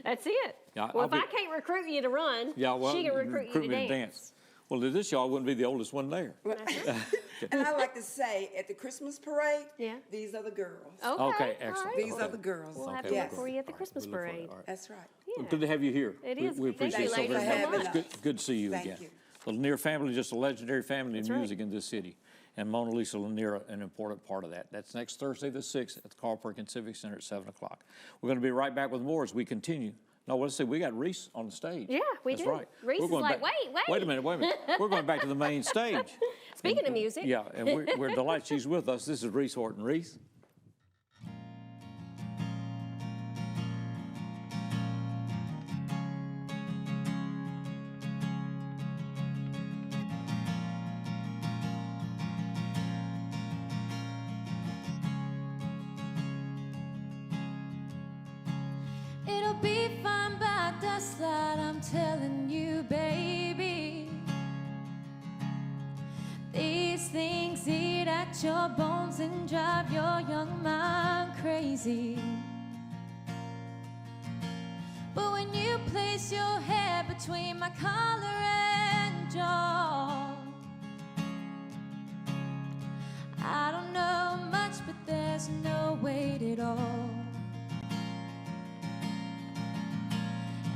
That's it. Yeah, well, I'll if be- I can't recruit you to run, Yeah, well, she can recruit you to me dance. Well, this year I wouldn't be the oldest one there. And I like to say, at the Christmas parade, Yeah. these are the girls. Okay, excellent. These Okay. are the girls. We'll have Okay, to yes. look for you at the Christmas We look forward to it. parade. All right. That's right. Yeah. Good to have you here. It We- is. We Thank appreciate you, it so ladies, very so much. much. It's good to see you Thank again. you. The Lanier family, just a legendary family in That's right. music in this city. And Mona Lisa Lanier, an important part of that. That's next Thursday the 6th at the Carl Perkins Civic Center at 7 o'clock. We're going to be right back with more as we continue. No, let's see, we got Reese on the stage. Yeah, we That's do. right. Reese We're is going like, back- wait. Wait a minute. We're going back to the main stage. Speaking of music. Yeah, and we're delighted she's with us. This is Reese Horton. Reese? It'll be fine by dustlight, I'm telling you, baby. These things eat at your bones and drive your young mind crazy. But when you place your head between my collar and jaw, I don't know much, but there's no weight at all.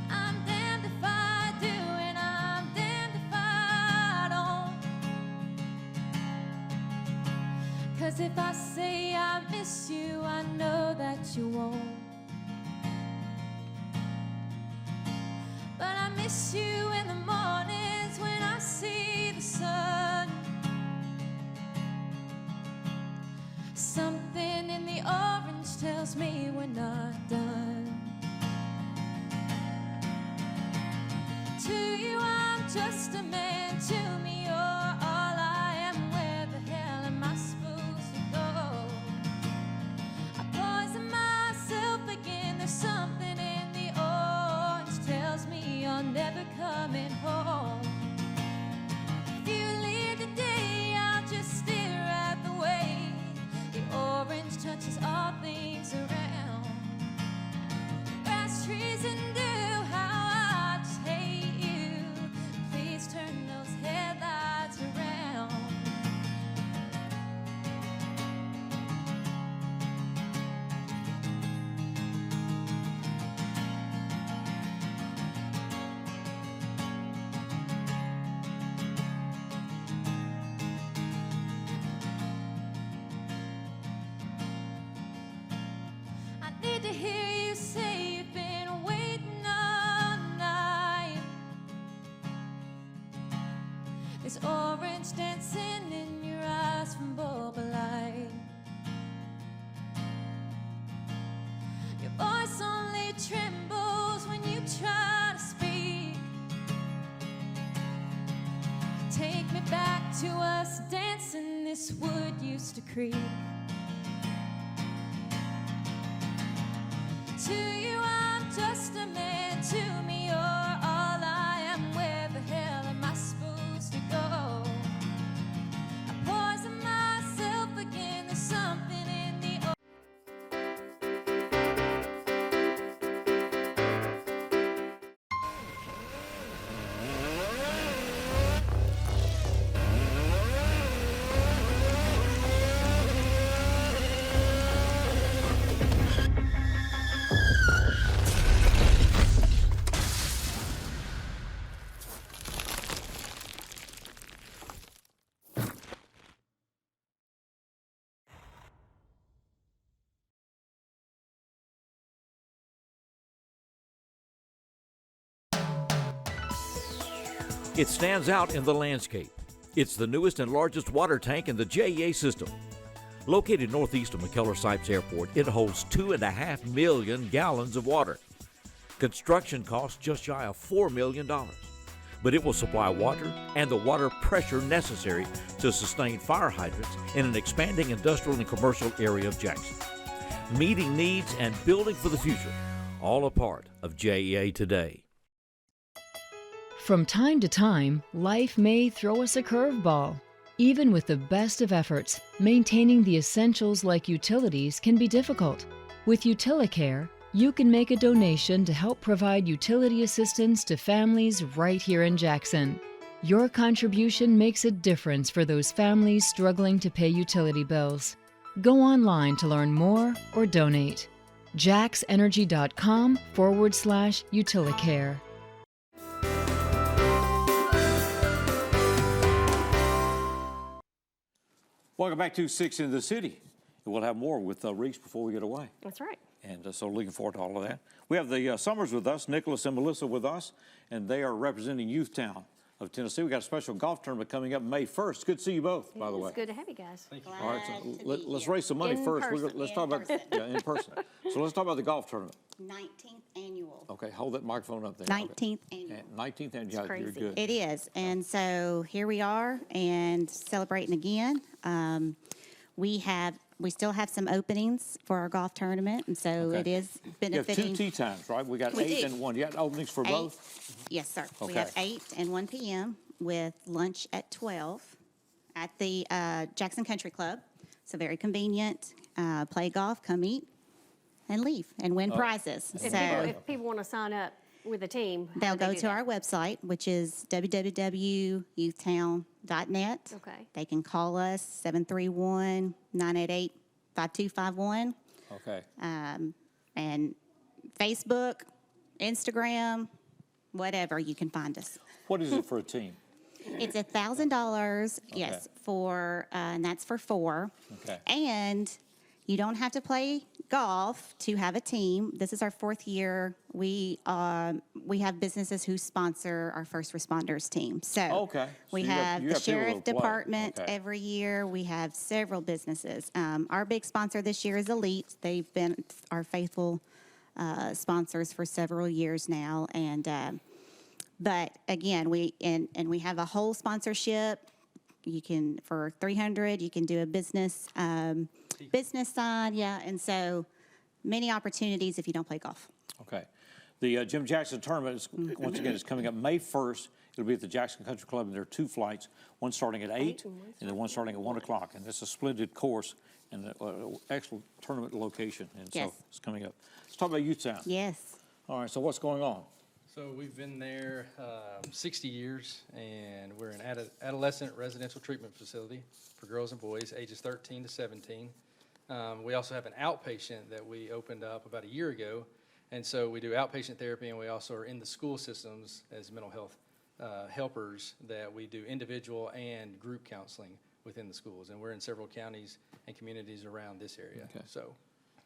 I'm damned if I do, and I'm damned if I don't. 'Cause if I say I miss you, I know that you won't. But I miss you in the mornings when I see the sun. Something in the orange tells me we're not done. To you I'm just a man, to me you're all I am. Where the hell am I supposed to go? match dancing in your eyes from bulb light. Your voice only trembles when you try to speak. Take me back to us dancing this wood used to creak. To you I'm just a man, to me you're all I am. Where the hell am I supposed to go? I poison myself again, there's something in the It stands out in the landscape. It's the newest and largest water tank in the JEA system. Located northeast of McKellar-Sipes Airport, it holds 2.5 million gallons of water. Construction costs just shy of $4 million. But it will supply water and the water pressure necessary to sustain fire hydrants in an expanding industrial and commercial area of Jackson. Meeting needs and building for the future, all a part of JEA today. From time to time, life may throw us a curveball. Even with the best of efforts, maintaining the essentials like utilities can be difficult. With UtiliCare, you can make a donation to help provide utility assistance to families right here in Jackson. Your contribution makes a difference for those families struggling to pay utility bills. Go online to learn more or donate. jaxenergy.com/UtiliCare. Welcome back to 6 in the City. We'll have more with Reese before we get away. That's right. And so looking forward to all of that. We have the Summers with us, Nicholas and Melissa with us, and they are representing Youthtown of Tennessee. We got a special golf tournament coming up May 1st. Good to see you both, by the way. It's good to have you guys. All right, so let's raise some money first. Let's talk about in person. So let's talk about the golf tournament. 19th annual. Okay, hold that microphone up there. 19th annual. 19th annual. Yeah, you're good. It is, and so here we are, and celebrating again. We still have some openings for our golf tournament, and so it is benefiting. You have 2 tee times, right? We got 8 and 1. You got openings for both? Yes, sir. Okay. We have 8 and 1 p.m. with lunch at 12 at the Jackson Country Club. So very convenient. Play golf, come eat, and leave, and win prizes. If people want to sign up with a team, they'll go to our website, which is www.youthtown.net. Okay. They can call us, 731-988-5251. Okay. And Facebook, Instagram, whatever, you can find us. What is it for a team? It's $1,000, yes, for and that's for 4. Okay. And you don't have to play golf to have a team. This is our 4th year. We have businesses who sponsor our first responders team. So we have the sheriff department every year. We have several businesses. Our big sponsor this year is Elite. They've been our faithful sponsors for several years now. And but again, we have a whole sponsorship. You can, for $300, you can do a business side, and so many opportunities if you don't play golf. Okay. The Jim Jackson tournament is, once again, is coming up May 1st. It'll be at the Jackson Country Club, and there are 2 flights, one starting at 8 and then one starting at 1 o'clock. And it's a splendid course and an excellent tournament location. And so it's coming up. Let's talk about Youthtown. Yes. All right, so what's going on? So we've been there 60 years, and we're an adolescent residential treatment facility for girls and boys ages 13 to 17. We also have an outpatient that we opened up about a year ago, and so we do outpatient therapy, and we also are in the school systems as mental health helpers that we do individual and group counseling within the schools, and we're in several counties and communities around this area. Okay. So.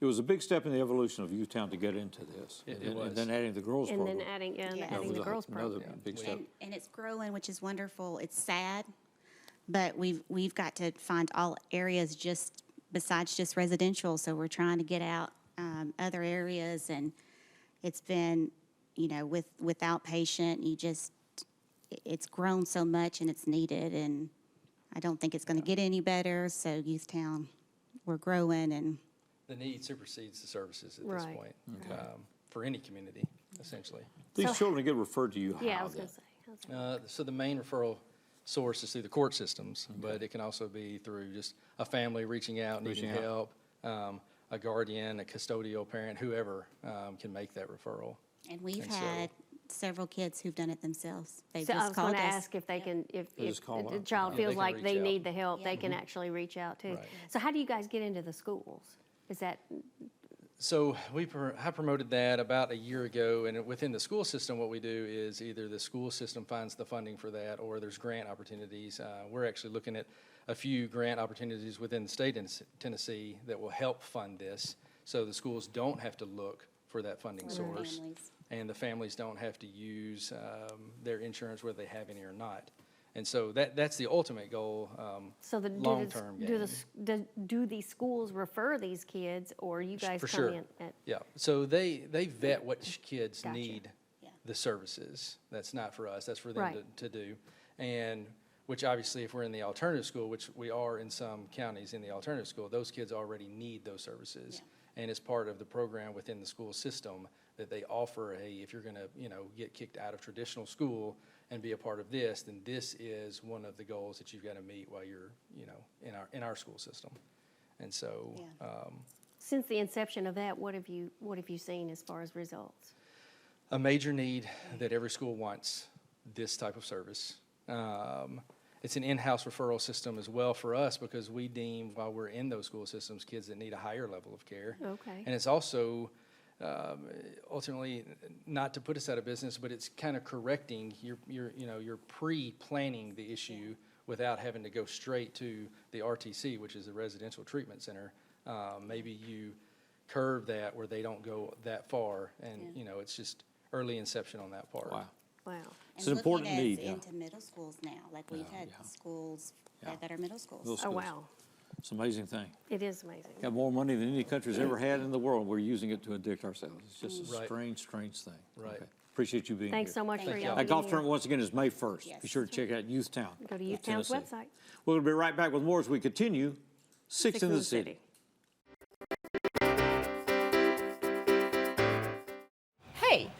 It was a big step in the evolution of Youthtown to get into this. It and, was. And then adding the girls program. And then adding the girls program. Another big step. And it's growing, which is wonderful. It's sad, but we've got to find all areas just besides just residential. So we're trying to get out other areas, and it's been, you know, with outpatient, it's grown so much and it's needed, and I don't think it's going to get any better. So Youthtown, we're growing, and the need supersedes the services at Right. this point for any community, essentially. These children get referred to you how? Yeah, I was going to say. So the main referral source is through the court systems, but it can also be through just a family reaching out, needing help, a guardian, a custodial parent, whoever can make that referral. And we've had several kids who've done it themselves. They So I just was called going to us. ask if they can, if just call the up. child Yeah, feels they can like reach they out. need the help, they can actually reach out too. Right. So how do you guys get into the schools? Is that, So I promoted that about a year ago, and within the school system, what we do is either the school system finds the funding for that, or there's grant opportunities. We're actually looking at a few grant opportunities within the state in Tennessee that will help fund this, so the schools don't have to look for that funding source, and the families don't have to use their insurance, whether they have any or not. And so that's the ultimate goal, so long-term gain. do these schools refer these kids, or you guys For come sure. in at? Yeah, so they vet which kids need the services. That's not for us, that's for them Right. to do. And which obviously, if we're in the alternative school, which we are in some counties in the alternative school, those kids already need those services. And it's part of the program within the school system that they offer, hey, if you're gonna, you know, get kicked out of traditional school and be a part of this, then this is one of the goals that you've got to meet while you're, you know, in our school system. And so, Since the inception of that, what have you seen as far as results? a major need that every school wants this type of service. It's an in-house referral system as well for us, because we deem, while we're in those school systems, kids that need a higher level of care. Okay. And it's also ultimately, not to put us out of business, but it's kind of correcting you're pre-planning the issue without having to go straight to the RTC, which is the Residential Treatment Center. Maybe you curve that where they don't go that far, and you know, it's just early inception on that part. Wow. Wow. It's an important need. Into middle schools now, like we've had schools that are middle schools. Middle Oh, schools. wow. It's an amazing thing. It is amazing. Got more money than any country's ever had in the world. We're using it to addict ourselves. It's just a Right. strange thing. Right. Okay. Appreciate you being Thanks here. so much for y'all That golf being tournament, here. once again, is May 1st. Be sure to check out Youthtown. Go to of Youthtown's Tennessee. website. We're going to be right back with more as we continue. Six in the City. Hey,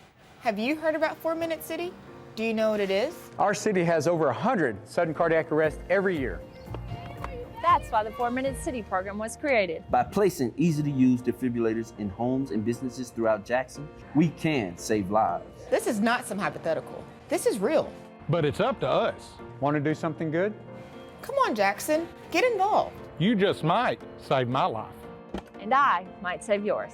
have you heard about 4 Minute City? Do you know what it is? Our city has over 100 sudden cardiac arrests every year. That's why the 4 Minute City program was created. By placing easy-to-use defibrillators in homes and businesses throughout Jackson, we can save lives. This is not some hypothetical. This is real. But it's up to us. Want to do something good? Come on, Jackson, get involved. You just might save my life. And I might save yours.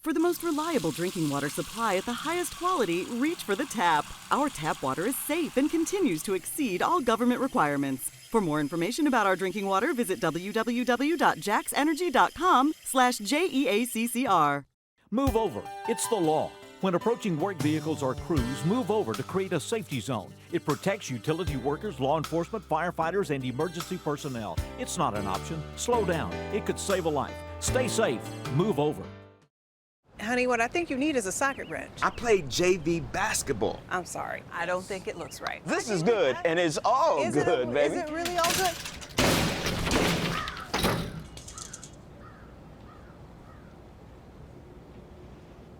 For the most reliable drinking water supply at the highest quality, reach for the tap. Our tap water is safe and continues to exceed all government requirements. For more information about our drinking water, visit www.jaxenergy.com/JEACCR. Move over. It's the law. When approaching work vehicles or crews, move over to create a safety zone. It protects utility workers, law enforcement, firefighters, and emergency personnel. It's not an option. Slow down. It could save a life. Stay safe. Move over. Honey, what I think you need is a socket wrench. I played JV basketball. I'm sorry. I don't think it looks right. This is good, and it's all good, baby. Is it really all good?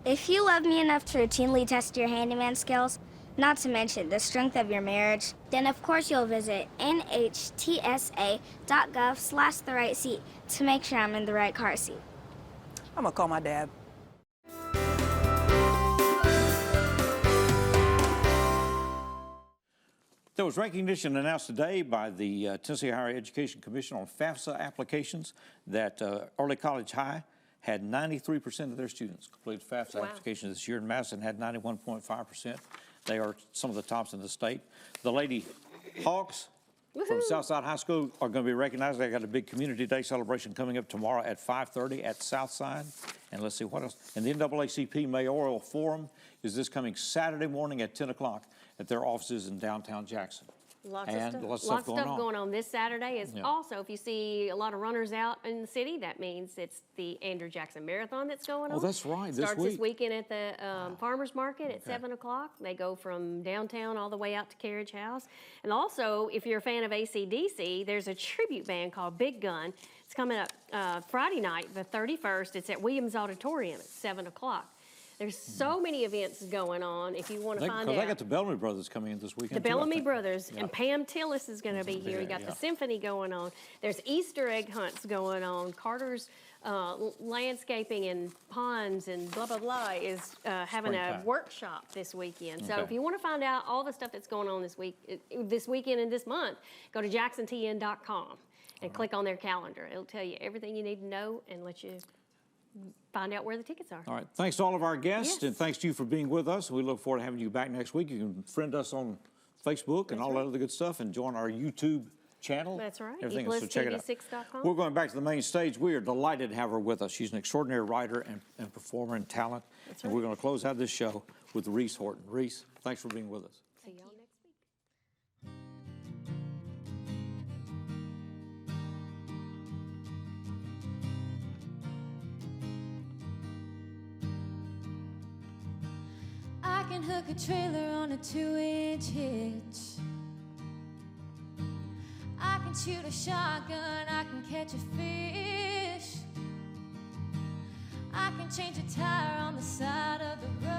If you love me enough to routinely test your handyman skills, not to mention the strength of your marriage, then of course you'll visit nhtsa.gov/therightseat to make sure I'm in the right car seat. I'm gonna call my dad. There was recognition announced today by the Tennessee Higher Education Commission on FAFSA applications that Early College High had 93% of their students completed FAFSA applications this year, and Madison had 91.5%. They are some of the tops in the state. The Lady Hawks from Southside High School are going to be recognized. They got a big Community Day celebration coming up tomorrow at 5:30 at Southside. And let's see what else. And the NAACP Mayoral Forum is this coming Saturday morning at 10 o'clock at their offices in downtown Jackson. Lots of stuff going on this Saturday. Is also, if you see a lot of runners out in the city, that means it's the Andrew Jackson Marathon that's going on. Oh, that's right. Starts this weekend at the Farmers Market at 7 o'clock. They go from downtown all the way out to Carriage House. And also, if you're a fan of AC/DC, there's a tribute band called Big Gun. It's coming up Friday night, the 31st. It's at Williams Auditorium at 7 o'clock. There's so many events going on. If you want to find out. Because I got the Bellamy Brothers coming in this weekend. The Bellamy Brothers. And Pam Tillis is going to be here. You got the symphony going on. There's Easter egg hunts going on. Carter's Landscaping and Ponds and blah, blah, blah is having a workshop this weekend. So if you want to find out all the stuff that's going on this weekend and this month, go to jacksontn.com and click on their calendar. It'll tell you everything you need to know and let you find out where the tickets are. All right. Thanks to all of our guests, and thanks to you for being with us. We look forward to having you back next week. You can friend us on Facebook and all that other good stuff, and join our YouTube channel. That's right. Everything else, so check it out. EPlus TV6.com. We're going back to the main stage. We are delighted to have her with us. She's an extraordinary writer and performer and talent. That's and right. we're going to close out this show with Reese Horton. Reese, thanks for being with us. See y'all next week. I can hook a trailer on a 2-inch hitch. I can shoot a shotgun, I can catch a fish. I can change a tire on the side of the road.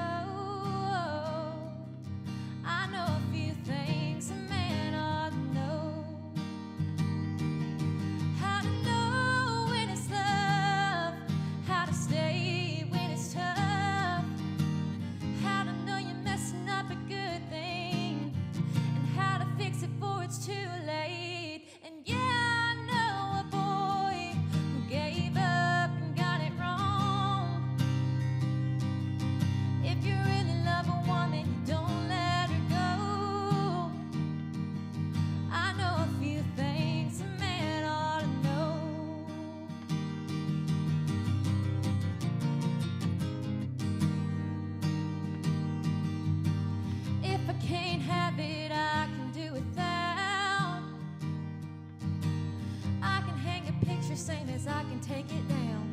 I know a few things a man ought to know. How to know when it's love, how to stay when it's tough, how to know you're messing up a good thing, and how to fix it before it's too late. And yeah, I know a boy who gave up and got it wrong. If you really love a woman, you don't let her go. I know a few things a man ought to know. If I can't have it, I can do without. I can hang a picture same as I can take it down.